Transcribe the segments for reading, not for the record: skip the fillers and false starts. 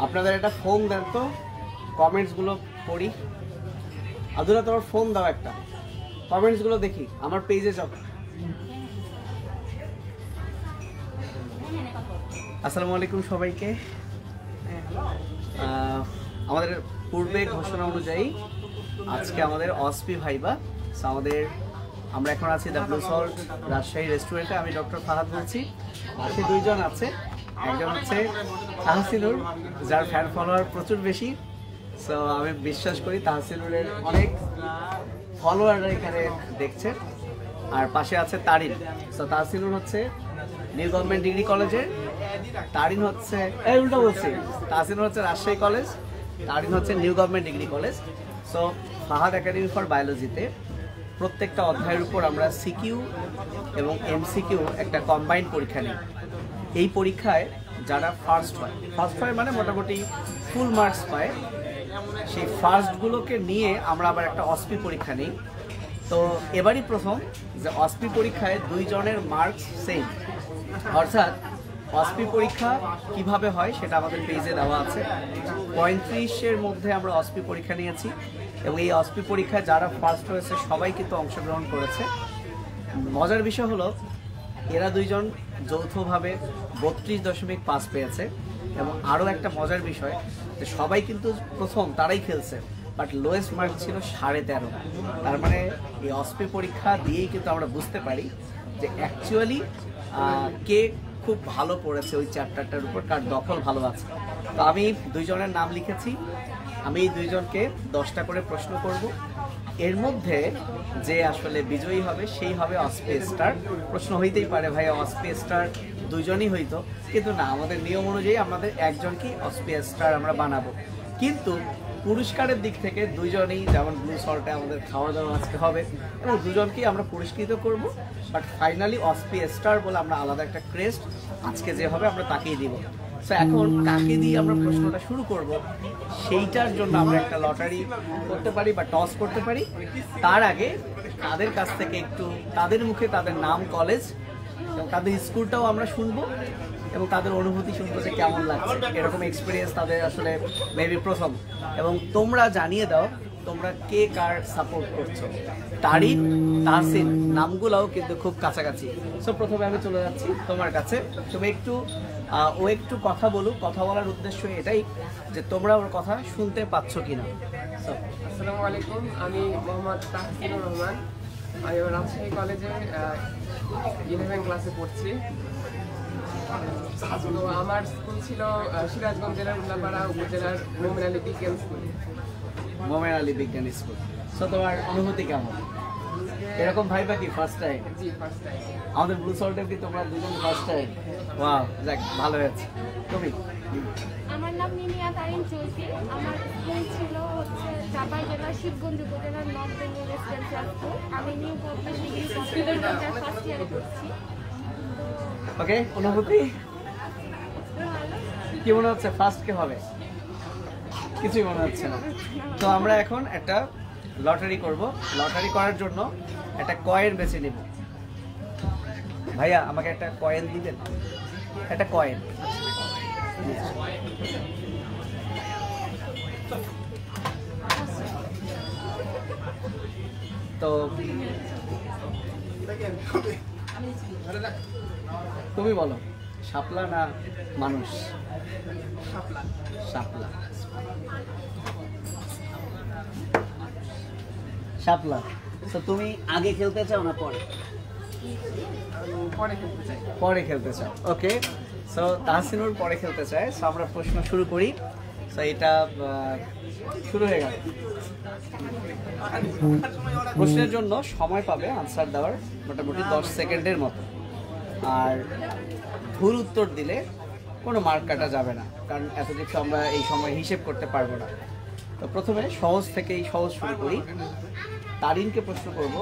আপনাদের একটা ফোন দেন তো, কমেন্টসগুলো পড়ি। আদুরা তোমার ফোন দাও, একটা কমেন্টসগুলো দেখি আমার পেজে যাও। আসসালামু আলাইকুম সবাইকে। আমাদের পূর্বে ঘোষণা অনুযায়ী আজকে আমাদের অসপি ভাইবা। আমরা এখন আছি দ্য ব্লু সল্ট রাজশাহী রেস্টুরেন্টে। আমি ডক্টর ফাহাদ বলছি। পাশে দুইজন আছে, একজন হচ্ছে তাহসিনুর, যার ফ্যান ফলোয়ার প্রচুর বেশি। সো আমি বিশ্বাস করি তাহসিনুরের অনেক ফলোয়াররা এখানে দেখছে। আর পাশে আছে তারিন। সো তাহসিনুর হচ্ছে নিউ গভর্নমেন্ট ডিগ্রি কলেজের, তারিন হচ্ছে উল্টা বলছি, তাহসিনুর হচ্ছে রাজশাহী কলেজ, তারিন হচ্ছে new government degree college. So Fahad academy for বায়োলজিতে প্রত্যেকটা অধ্যায়ের উপর আমরা সিকিউ এবং এমসিকিউ একটা কম্বাইন্ড পরীক্ষা নিই। এই পরীক্ষায় যারা ফার্স্ট হয় মানে মোটামুটি ফুল মার্কস পায়, সেই ফার্স্টগুলোকে নিয়ে আমরা আবার একটা অসপি পরীক্ষা নিই। তো এবারই প্রথম যে অসপি পরীক্ষায় দুইজনের মার্কস সেম, অর্থাৎ অসপি পরীক্ষা কিভাবে হয় সেটা আমাদের পেজে দেওয়া আছে। 35-এর মধ্যে আমরা অসপি পরীক্ষা নিয়েছি এবং এই অসপি পরীক্ষায় যারা ফার্স্ট হয়েছে সবাই কিন্তু অংশগ্রহণ করেছে। মজার বিষয় হলো এরা দুইজন যৌথভাবে 32.5 পেয়েছে এবং আরও একটা মজার বিষয় যে সবাই কিন্তু প্রথম তারাই খেলছে, বাট লোয়েস্ট মার্ক ছিল 13.5। তার মানে এই অসপি পরীক্ষা দিয়েই কিন্তু আমরা বুঝতে পারি যে অ্যাকচুয়ালি কে খুব ভালো পড়েছে ওই চ্যাপ্টারটার উপর, কার দখল ভালো আছে। তো আমি দুইজনের নাম লিখেছি, আমি এই দুইজনকে 10টা করে প্রশ্ন করব। এর মধ্যে যে আসলে বিজয়ী হবে সেই হবে অসপি স্টার। প্রশ্ন হইতেই পারে ভাই অসপি স্টার দুইজনই হইতো, কিন্তু না, আমাদের নিয়ম অনুযায়ী আমাদের একজনকেই অসপি স্টার আমরা বানাবো। কিন্তু পুরস্কারের দিক থেকে দুইজনেই, যেমন ব্লু সল্টে আমাদের খাওয়া দাওয়া আজকে হবে এবং দুজনকেই আমরা পুরস্কৃত করব, বাট ফাইনালি অসপি স্টার বলে আমরা আলাদা একটা ক্রেস্ট আজকে যে হবে আমরা তাকেই দিব। সো এখন কাকে দিয়ে আমরা প্রশ্নটা শুরু করব সেইটার জন্য আমরা একটা লটারি করতে পারি বা টস করতে পারি। তার আগে তাদের কাছ থেকে একটু তাদের মুখে তাদের নাম, কলেজ এবং তাদের স্কুলটাও আমরা শুনবো এবং তাদের অনুভূতি শুনবো যে কেমন লাগছে, এরকম এক্সপিরিয়েন্স তাদের আসলে মেবি প্রথম। এবং তোমরা জানিয়ে দাও তোমরা কে কার সাপোর্ট করছো। তারিন, তাহসিন নামগুলোও কিন্তু খুব কাছাকাছি। সো প্রথমে আমি চলে যাচ্ছি তোমার কাছে। তুমি ও একটু কথা বলুক। কথা বলার উদ্দেশ্য এটাই যে তোমরা ওর কথা শুনতে পাচ্ছ কিনা। আসসালামু আলাইকুম, আমি মোহাম্মদ তাহসিনুর রহমান। আমি রাজশাহী কলেজে 11 ক্লাসে পড়ছি। তো আমার স্কুল ছিল সিরাজগঞ্জ জেলার উল্লাপাড়া উপজেলার মোমেন আলী বিজ্ঞান স্কুল। মোমেন আলী বিজ্ঞান স্কুল। সো তোমার অনুভূতি কেমন? এরকম ভাইবা কি ফার্স্ট টাইম? জি, ফার্স্ট টাইম। আমাদের ব্লু সল্টে কি তোমরা দুজন ফার্স্ট টাইম? ওয়াও, যাক ভালো হয়েছে। তুমি? আমার নাম নিমিয়া তারিন চৌধুরী। আমার স্কুল ছিল হচ্ছে চাঁপাই জেলার শিবগঞ্জ উপজেলার নর্থ বেঙ্গল রেসিডেন্সিয়াল স্কুল। আমি নিউ গভর্নমেন্ট ডিগ্রি কলেজে ফার্স্ট ইয়ারে পড়ছি। ওকে, অনুভূতি কি মনে হচ্ছে? ফার্স্ট কে হবে? কিছুই মনে হচ্ছে না। তো আমরা এখন একটা লটারি করব। লটারি করার জন্য একটা কয়েন বেছে নিব। ভাইয়া আমাকে একটা কয়েন দিবেন, একটা কয়েন। তো তুমি বলো, শাপলা না মানুষ? শাপলা। শাপলা। তো তুমি আগে খেলতে চাও না পরে? পরে খেলতে চাও। ওকে, সো তাহসিনুর পরে খেলতে চায়। সো আমরা প্রশ্ন শুরু করি। সো এটা শুরু হয়ে গেল। প্রশ্নের জন্য সময় পাবে আনসার দেওয়ার মোটামুটি 10 সেকেন্ডের মতো। আর ভুল উত্তর দিলে কোনো মার্ক কাটা যাবে না, কারণ এত কিছু আমরা এই সময় হিসেব করতে পারবো না। তো প্রথমে সহজ থেকেই সহজ শুরু করি। তারিনকে প্রশ্ন করব,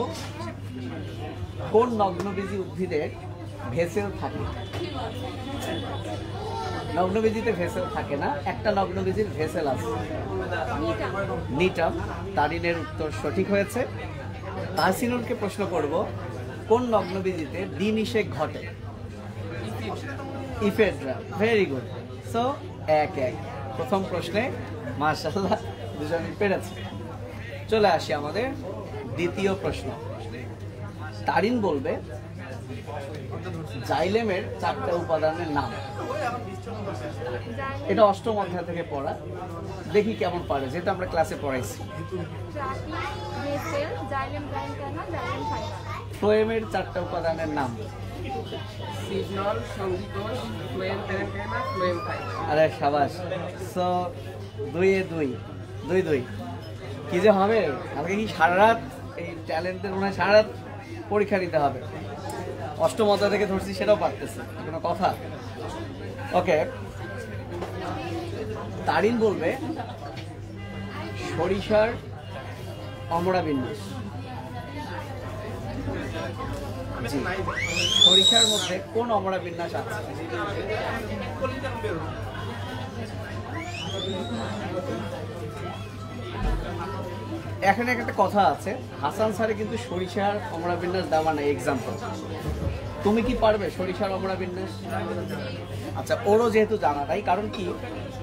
কোন নগ্নবীজী উদ্ভিদের ভেসেল থাকে? নগ্নবীজিতে ভেসেল থাকে না, একটা নগ্নবীজির ভেসেল আছে, নিটাম। তারিনের উত্তর সঠিক হয়েছে। তাহসিনুরকে প্রশ্ন করব, কোন নগ্নবীজিতে দ্বিনিষেক ঘটে? Ephedra, very good. সো 1-1, প্রথম প্রশ্নে মাশাআল্লাহ দুজনই পেরেছে। চলে আসি আমাদের দ্বিতীয় প্রশ্ন। তারিন বলবে জাইলেমের 4টা উপাদানের নাম। এটা অষ্টম অধ্যায় থেকে পড়া, দেখি কেমন পারে, যেহেতু আমরা ক্লাসে পড়াইছি। ফ্লোয়েমের 4টা উপাদানের নাম। সিগনল, সঙ্গীতল, ফ্লোয়েম প্যারেনকাইমা, ফ্লোয়েম ফাইবার। আরে সাবাস। সো 2-2 কি যে হবে, আমাকে কি সারা রাত এই ট্যালেন্টের মনে হয় সারা রাত পরীক্ষা দিতে হবে। অষ্টম অধ্যায় থেকে ধরছি, সেটাও পারতেছে, কোনো কথা। ওকে, তারিন বলবে সরিষার অমরা বিন্যাস। জি, সরিষার মধ্যে কোন অমরা বিন্যাস আছে? এখানে একটা কথা আছে, হাসান স্যারে কিন্তু সরিষার অমরা বিন্যাস দেওয়া নাই এক্সাম্পল। তুমি কি পারবে সরিষার অমরা বিন্যাস? আচ্ছা, ওরও যেহেতু জানা নাই, কারণ কি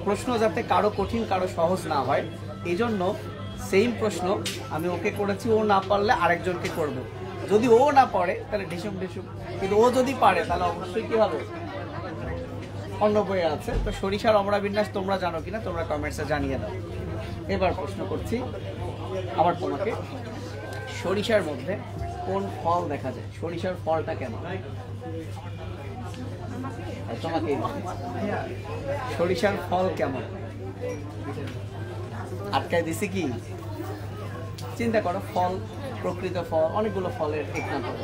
প্রশ্ন যাতে কারো কঠিন কারো সহজ না হয়, এই জন্য সেম প্রশ্ন আমি ওকে করেছি, ও না পারলে আরেকজনকে করব। যদি ও না পারে তাহলে ঢিসুম, কিন্তু ও যদি পারে তাহলে অবশ্যই কি হবে, অন্য বইয়ে আছে। তো সরিষার অমরা বিন্যাস তোমরা জানো কিনা তোমরা কমেন্টসে জানিয়ে দাও। এবার প্রশ্ন করছি আবার তোমাকে, সরিষার মধ্যে কোন ফল দেখা যায়? সরিষার ফলটা কেমন? তোমাকে সরিষার ফল কেমন? আটকায় দিছি কি? চিন্তা করো, ফল, প্রকৃত ফল, অনেকগুলো ফলের এক্সাম্পল।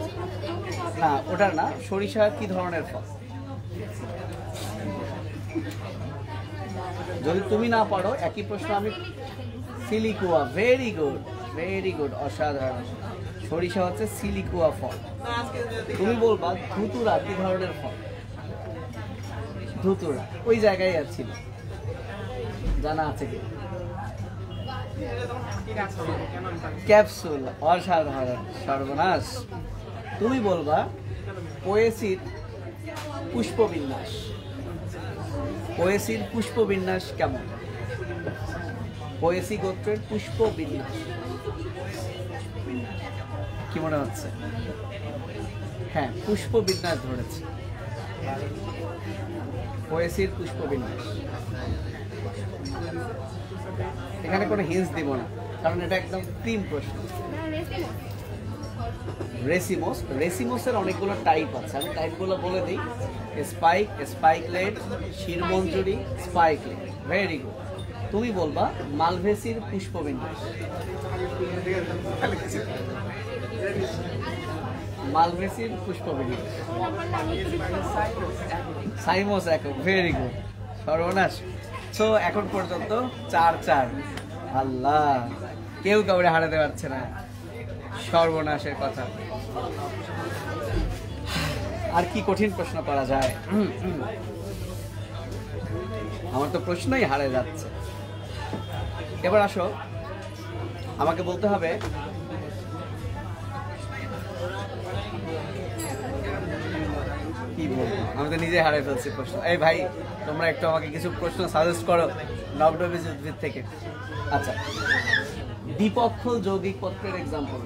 না, ওটার না, সরিষা কি ধরনের ফল? যদি তুমি না পারো একই প্রশ্ন আমি, সিলিকুয়া, ভেরি গুড, অসাধারণ। সরিষা হচ্ছে সিলিকুয়া ফল। তুমি বলবা ধুতুরা কি ধরনের ফল? ধুতুরা ওই জায়গায় আছে, জানা আছে কি? ক্যাপসুল, অসাধারণ, সর্বনাশ। তুমি বলবা পোয়েসির পুষ্পবিন্যাস। পোয়েসির পুষ্পবিন্যাস কেমন? পোয়েসি গোত্রের পুষ্পবিন্যাস কি মনে হচ্ছে? হ্যাঁ, পুষ্পবিন্যাস ধরেছে, পোয়েসির পুষ্পবিন্যাস। এখানে কোনো হিন্টস দিব না, কারণ এটা একদম ক্রিম প্রশ্ন। রেসিমোসের অনেকগুলো টাইপ আছে, আমি টাইপগুলো বলে দিই। স্পাইকলেট, শিরমঞ্জুরি, স্পাইকলেট, ভেরি গুড। তুমি বলবা মালভেসির পুষ্পবিন্যাস। মালভেসির পুষ্পবিন্যাস সাইমোস একক, ভেরি গুড, সর্বনাশ। সো এখন পর্যন্ত 4-4। আল্লাহ, কেউ কাউরে হারাতে পারছে না, সর্বনাশের কথা। আর কি কঠিন প্রশ্ন করা যায়? আমার তো প্রশ্নই হারে যাচ্ছে। এবার আসো, আমাকে বলতে হবে কি বলবো, আমি তো নিজে হারিয়ে ফেলছি প্রশ্ন। এই ভাই, তোমরা একটু আমাকে কিছু প্রশ্ন সাজেস্ট করো নবনবীজ উদ্ভিদ থেকে। আচ্ছা, দ্বিপক্ষল যৌগিক পত্রের এক্সাম্পল।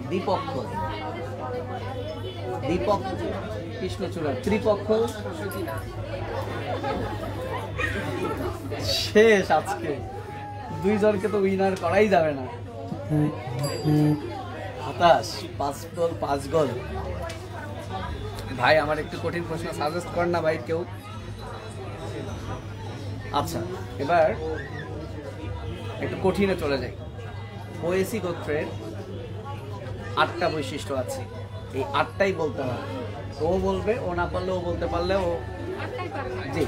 দ্বিপক কৃষ্ণচূড়া, ত্রিপক্ষল শেষ। আজকে দুইজনকে তো উইনার করাই যাবে না। হতাশ, 5 গোল। ভাই, আমার একটু কঠিন প্রশ্ন সাজেস্ট কর না ভাই কেউ। আচ্ছা, এবার একটু কঠিনে চলে যাই। পোয়েসি গোত্রের 8টা বৈশিষ্ট্য আছে, এই 8টাই বলতে হবে। ও বলবে, ও না পারলে ও বলতে পারলে ও। জি,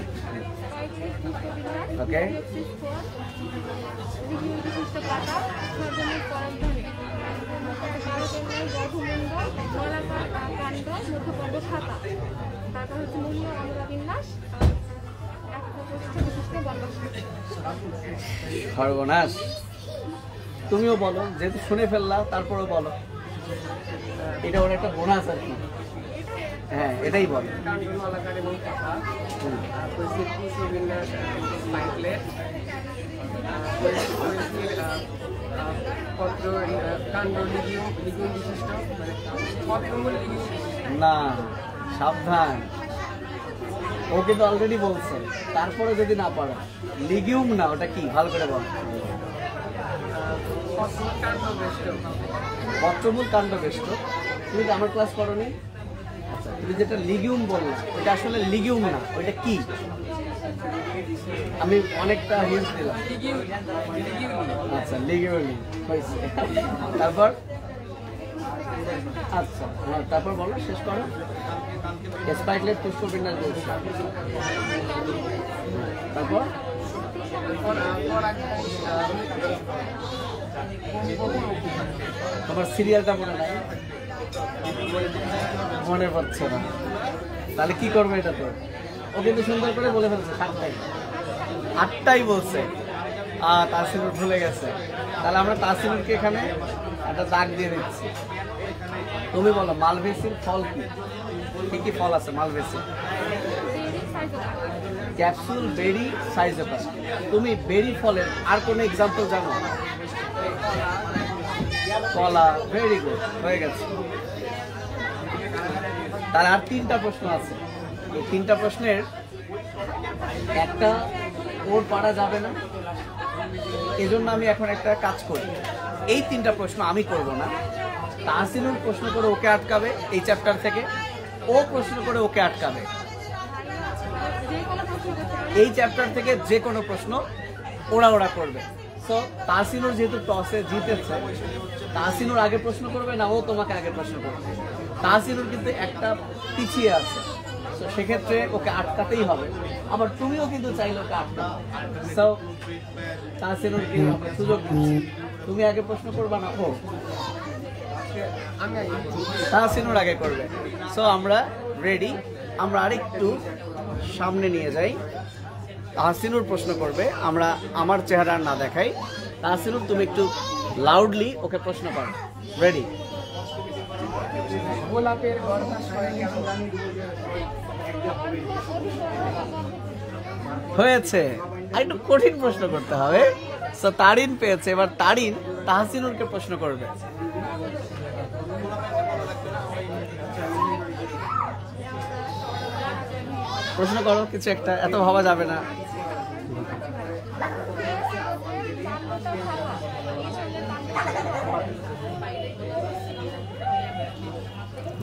ওকে। সর্বনাশ, তুমিও বলো, যেহেতু শুনে ফেললা তারপরেও বলো। এটা ওর একটা বোনাস আর কি। হ্যাঁ এটাই বল। কাণ্ডন আলাকার এবং কথা পুষ্পবিন্যাস স্পাইকলেট পত্র কাণ্ড লিগিউম বিশিষ্ট মানে পত্রমূল লিগিউম বিশিষ্ট। না সাবধান, ও কিন্তু অলরেডি বলছে, তারপরে যদি না পারো লিগিউম না, ওটা কি ভালো করে বল। পত্রমূল কাণ্ড বেষ্ট। তুমি তো আমার ক্লাস করোনি? আচ্ছা তুমি যেটা লিগিউম বললা ওটা আসলে লিগিউম না, ওইটা কি? আমি অনেকটা হিন্ট দিলাম। আচ্ছা লিগিউলি হয়েছে। তারপর আচ্ছা হ্যাঁ তারপর বলো, শেষ করো। স্পাইকলেট পুষ্পবিন্যাস বলছি। তারপর তোমার সিরিয়ালটা মনে নাই? মনে পড়ছে না, তাহলে কি করবে এটা? তো ও কিন্তু সুন্দর করে বলে ফেলছে 7টাই, 8টাই বলছে। তাসিনুর ভুলে গেছে, তাহলে আমরা তাসিনুরকে এখানে একটা দাগ দিয়ে দিচ্ছি। তুমি বলো মালভেসির ফল কি? কি কি ফল আছে মালভেসির? ক্যাপসুল, বেরি, সাইজোকাস। তুমি বেরি ফলের আর কোনো এক্সাম্পল জানো? কলা। ভেরি গুড, হয়ে গেছে। তার আর 3টা প্রশ্ন আছে। এই 3টা প্রশ্নের একটা ওর পারা যাবে না, এজন্য আমি এখন একটা কাজ করি। এই 3টা প্রশ্ন আমি করব না, তাহসিনুর প্রশ্ন করে ওকে আটকাবে এই চ্যাপ্টার থেকে, ও প্রশ্ন করে ওকে আটকাবে। এই চ্যাপ্টার থেকে যে কোনো প্রশ্ন ওরা করবে। সো তাহসিনুর যেহেতু টসে জিতেছে, তাহসিনুর আগে প্রশ্ন করবে না, ও তোমাকে আগে প্রশ্ন করবে। তাহসিনুর কিন্তু একটা পিছিয়ে আছে, তো সেক্ষেত্রে ওকে আটকাতেই হবে। আবার তুমিও কিন্তু চাইলে ওকে আটকাবে। সো তাহসিনুরকে আমরা সুযোগ দিচ্ছি, তুমি আগে প্রশ্ন করবা না ও? তাহসিনুর আগে করবে। সো আমরা রেডি, আমরা আরেকটু সামনে নিয়ে যাই। তাহসিনুর প্রশ্ন করবে, আমরা আমার চেহারা না দেখাই। তাহসিনুর তুমি একটু লাউডলি ওকে প্রশ্ন করো। রেডি? গোলাপের গর্ভাশয় কেমন? হয়েছে, একটু কঠিন প্রশ্ন করতে হবে। সো তারিন পেয়েছে, এবার তারিন তাহসিনুরকে প্রশ্ন করবে। প্রশ্ন করো কিছু একটা, এত ভাবা যাবে না।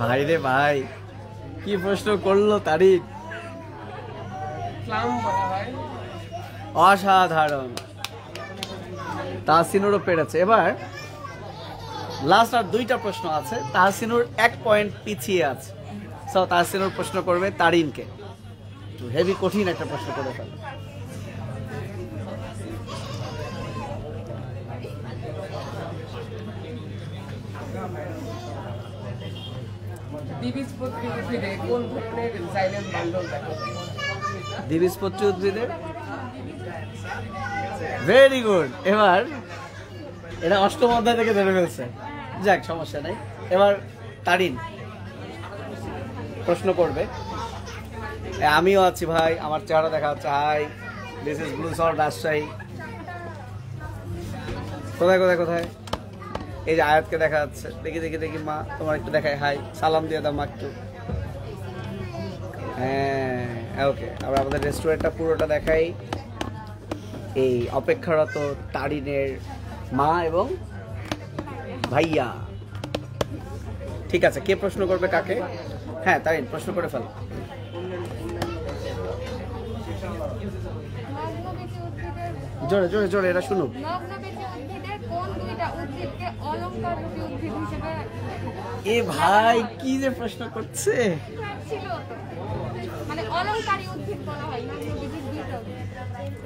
ভাই রে ভাই, কি প্রশ্ন করলো তারিন! অসাধারণ, তাহসিনুরও পেরেছে। এবার লাস্ট আর 2টা প্রশ্ন আছে, তাহসিনুর 1 পয়েন্ট পিছিয়ে আছে। সো তাহসিনুর প্রশ্ন করবে তারিনকে। হেভি কঠিন একটা প্রশ্ন করে ফেল। দ্বিবীজপত্রী উদ্ভিদে কোন ধরনের জাইলেম বান্ডল দেখা যায়? দ্বিবীজপত্রী উদ্ভিদের? Very good. এবার এটা 8ম অধ্যায় থেকে ধরে ফেলছে, যাক সমস্যা নাই। এবার তারিন প্রশ্ন করবে। আমিও আছি ভাই, আমার চেহারা দেখা যাচ্ছে। Hi, this is blue salt Rajshahi. কোথায় কোথায় কোথায়? এই যে আয়াতকে দেখা যাচ্ছে। দেখি দেখি দেখি মা, তোমার একটু দেখাই। হাই, সালাম দিয়ে দাও মা একটু। হ্যাঁ ওকে, আমরা আমাদের রেস্টুরেন্টটা পুরোটা দেখাই। এই অপেক্ষারত তারিনের মা এবং ভাইয়া। ঠিক আছে, কে প্রশ্ন করবে কাকে? হ্যাঁ তারিন প্রশ্ন করে ফেলো। জোরে জোরে জোরে, এটা শুনুক। এ ভাই কি যে প্রশ্ন করছে!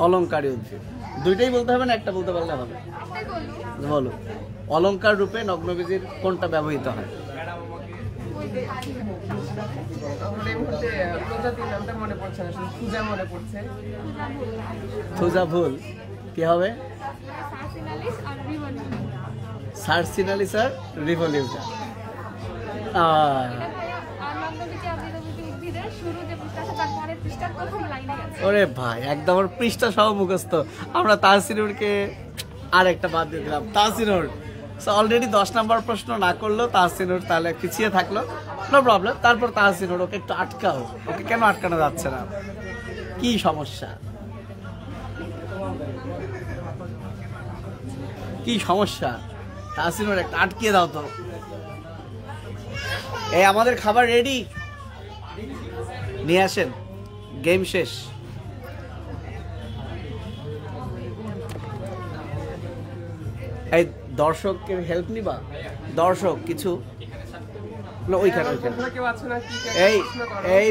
অলংকারী উদ্ভিদ 2টাই বলতে হবে না, একটা বলতে পারলে হবে? বলো, অলংকার রূপে নগ্নবীজির কোনটা ব্যবহৃত হয়? থুজা ভুল, কি হবে? সার্সিনালিস আর রিভলিউটা। মুখস্থ আছে, তারপরে পৃষ্ঠার প্রথম লাইনে আছে। ওরে ভাই একদম ওর পৃষ্ঠা সহ মুখস্থ। আমরা তাহসিনুরকে আর একটা বাদ দিয়ে দিলাম। তাহসিনুর অলরেডি 10 নম্বর প্রশ্ন না করলো তাহসিনুর, তাহলে পিছিয়ে থাকলো, নো প্রবলেম। তারপর তাহসিনুর ওকে একটু আটকাও, ওকে কেন আটকানো যাচ্ছে না, কি সমস্যা, কি সমস্যা? তাহসিনুর একটা আটকিয়ে দাও তো। এই আমাদের খাবার রেডি, নিয়ে আসেন, গেম শেষ। এই দর্শকের হেল্প নিবা, দর্শক কিছু না, ওইখানে ওইখানে কেউ আছে না কি এই এই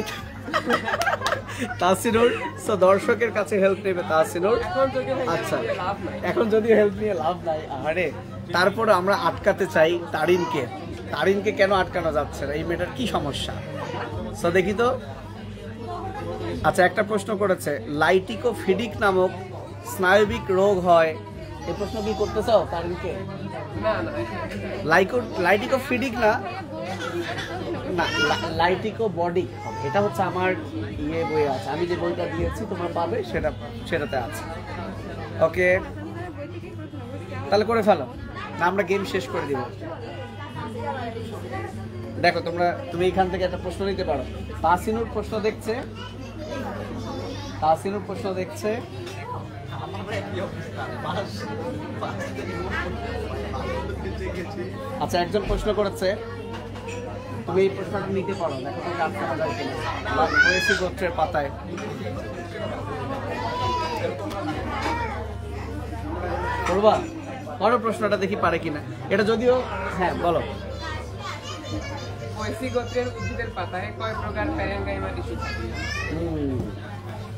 তাহসিনুর সো দর্শকের কাছে হেল্প নেবে তাহসিনুর। এখন যদি আচ্ছা লাভ নাই। এখন যদি হেল্প নিয়ে লাভ নাই, আরে তারপরে আমরা আটকাতে চাই তারিনকে। তারিনকে কেন আটকানো যাচ্ছে না, এই মেয়েটার কি সমস্যা? সো দেখি তো। আচ্ছা একটা প্রশ্ন করেছে, লাইটিকোফিডিক নামক স্নায়বিক রোগ হয়, এই প্রশ্ন কি করতে চাও তারিনকে? না না লাইটিকোফিডিক না, না লাইটিকোবডিক, এটা হচ্ছে আমার ইয়ে বই আছে, আমি যে বইটা দিয়েছি তোমার পাবে, সেটাতে আছে। ওকে তাহলে করে ফেলো না, আমরা গেম শেষ করে দিব। দেখো তুমি এখান থেকে একটা প্রশ্ন নিতে পারো। তাহসিনুর প্রশ্ন দেখছে, তাহসিনুর প্রশ্ন দেখছে। আচ্ছা একজন প্রশ্ন করেছে, তুমি এই প্রশ্নটা নিতে পারো, দেখো তুমি আটকানো যায় কিনা। ওয়েসি গোত্রের পাতায় করবা, করো প্রশ্নটা, দেখি পারে কিনা। এটা যদিও হ্যাঁ বলো। ওয়েসি গোত্রের উদ্ভিদের পাতায় কয় প্রকার প্যারেনকাইমা টিস্যু থাকে?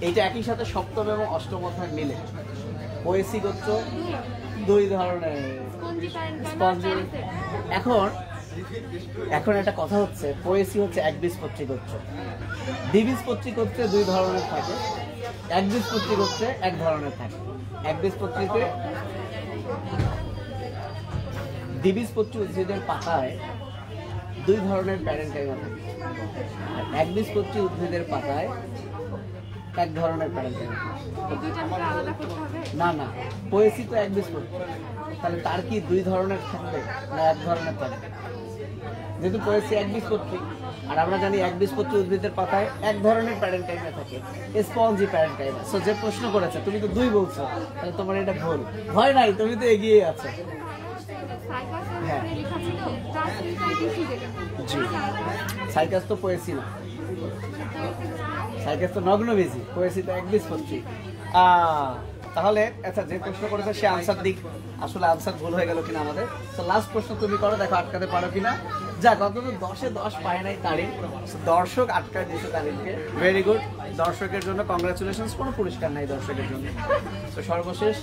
এইটা একই সাথে সপ্তম এবং অষ্টম অধ্যায় মিলে। ওয়েসি গোত্র দুই ধরনের স্পঞ্জি। এখন একটা কথা হচ্ছে, পোয়েসি হচ্ছে একবীজপত্রী গোত্র, দ্বিবীজপত্রী গোত্রে দুই ধরনের থাকে, একবীজপত্রী গোত্রে এক ধরনের থাকে। একবীজপত্রীতে দ্বিবীজপত্রী উদ্ভিদের পাতায় দুই ধরনের প্যারেনকাইমা থাকে, আর একবীজপত্রী উদ্ভিদের পাতায় এক ধরনের প্যারেনকাইমা। না না, পোয়েসি তো একবীজপত্রী, তাহলে তার কি দুই ধরনের থাকবে না এক ধরনের থাকবে? যেহেতু পোয়েসি একবীজপত্রী, আর আমরা জানি একবীজপত্রী উদ্ভিদের পাতায় এক ধরনের প্যারেনকাইমা থাকে, স্পঞ্জি প্যারেনকাইমা। সো যে প্রশ্ন করেছে, তুমি তো দুই বলছো, তাহলে তোমার এটা ভুল। ভয় নাই, তুমি তো এগিয়ে আছো। হ্যাঁ জি, সাইকাস তো পোয়েসি না, সাইকাস তো নগ্নবীজি, পোয়েসি তো একবীজপত্রী। তাহলে আচ্ছা যে প্রশ্ন করেছে সে আনসার দিক, আসলে আনসার ভুল হয়ে গেল কিনা আমাদের। তো লাস্ট প্রশ্ন তুমি করো, দেখো আটকাতে পারো কিনা। যাক অন্তত 10-এ 10 পায় নাই তারিন, দর্শক আটকায় দিয়েছে তারিনকে, ভেরি গুড। দর্শকের জন্য কংগ্রাচুলেশনস, কোনো পুরস্কার নাই দর্শকের জন্য। তো সর্বশেষ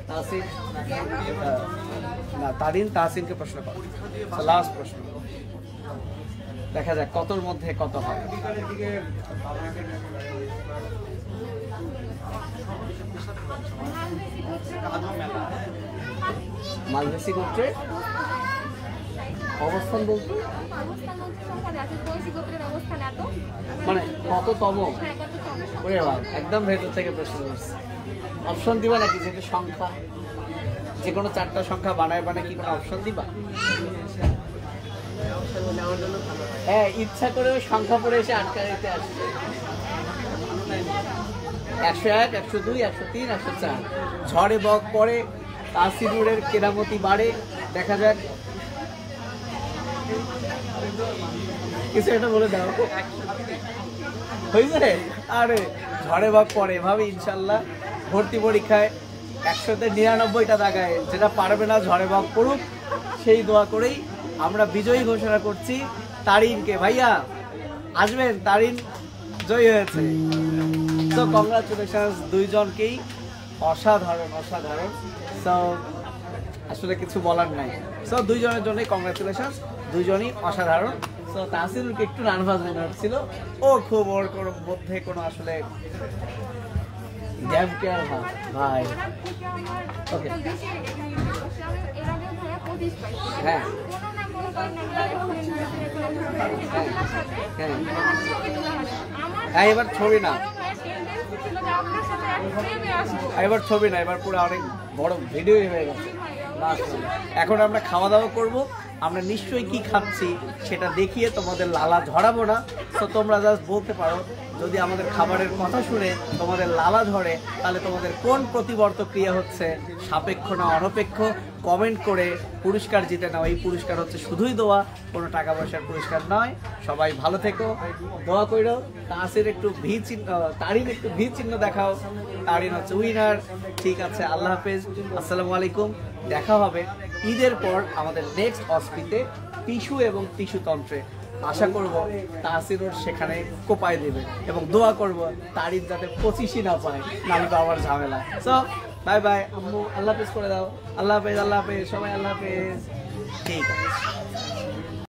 তাহসিন, না তারিন তাহসিনকে প্রশ্ন করো, লাস্ট প্রশ্ন, দেখা যাক কতর মধ্যে কত হয়। মালভেসি গোত্রে অবস্থান বলতে মানে কততম? ওরে বাবা, একদম ভেতর থেকে প্রশ্ন করছে। অপশন দিবা নাকি? যেটা সংখ্যা, যে কোনো 4টা সংখ্যা বানায় কি কোনো অপশন দিবা? হ্যাঁ, ইচ্ছা করে ওই সংখ্যা পড়ে এসে আটকা দিতে আসছে। 101, 102, 103, 104। ঝড়ে বক পড়ে, তাহসিনুরের কেরামতি বাড়ে। দেখা যাক, কিছু একটা বলে দাও। হয়েছে? আরে ঝড়ে বক পড়ে, এভাবে ইনশাল্লাহ ভর্তি পরীক্ষায় 100-তে 99টা দাগায়, যেটা পারবে না ঝড়ে বক পড়ুক, সেই দোয়া করেই আমরা বিজয়ী ঘোষণা করছি তারিনকে। ভাইয়া আসবেন, তারিন জয়ী হয়েছে। তো কংগ্রাচুলেশনস দুইজনকেই, অসাধারণ অসাধারণ। সো আসলে কিছু বলার নাই। সো দুইজনের জন্যই কংগ্রাচুলেশনস, দুইজনই অসাধারণ। সো তাহসিনুরকে একটু নার্ভাস মনে হচ্ছিল, ও খুব ওর কোনো মধ্যে কোনো আসলে গ্যাপ কেয়ার ভাই। ওকে হ্যাঁ হ্যাঁ, হ্যাঁ, এবার ছবি না, বড় ভাইয়ের tendency ছিল যে আপনার সাথে এক frame এ আসবো। এবার ছবি না, এবার পুরো অনেক বড় ভিডিও হয়ে গেছে। এখন আমরা খাওয়া দাওয়া করব, আমরা নিশ্চয়ই কি খাচ্ছি সেটা দেখিয়ে তোমাদের লালা ঝরাবো না। তো তোমরা জাস্ট বলতে পারো যদি আমাদের খাবারের কথা শুনে তোমাদের লালা ঝরে, তাহলে তোমাদের কোন প্রতিবর্ত ক্রিয়া হচ্ছে, সাপেক্ষ না অনপেক্ষ, কমেন্ট করে পুরস্কার জিতে নাও। এই পুরস্কার হচ্ছে শুধুই দোয়া, কোনো টাকা পয়সার পুরস্কার নয়। সবাই ভালো থেকো, দোয়া করো। তাসির একটু ভি চিহ্ন, তারিন একটু ভি চিহ্ন দেখাও। তারিন হচ্ছে উইনার। ঠিক আছে, আল্লাহ হাফেজ, আসসালামু আলাইকুম। দেখা হবে ঈদের পর আমাদের নেক্সট অস্পিতে টিস্যু এবং টিস্যু তন্ত্রে। আশা করব তাসিরুর সেখানে কোপায় দেবে এবং দোয়া করব তারিন যাতে 25ই না পায়, নালি পাওয়ার ঝামেলা। সো বাই বাই আম্মু, আল্লাহ হাফেজ করে দাও। আল্লাহ হাফেজ, আল্লাহ হাফেজ সবাই, আল্লাহ হাফেজ। ঠিক আছে।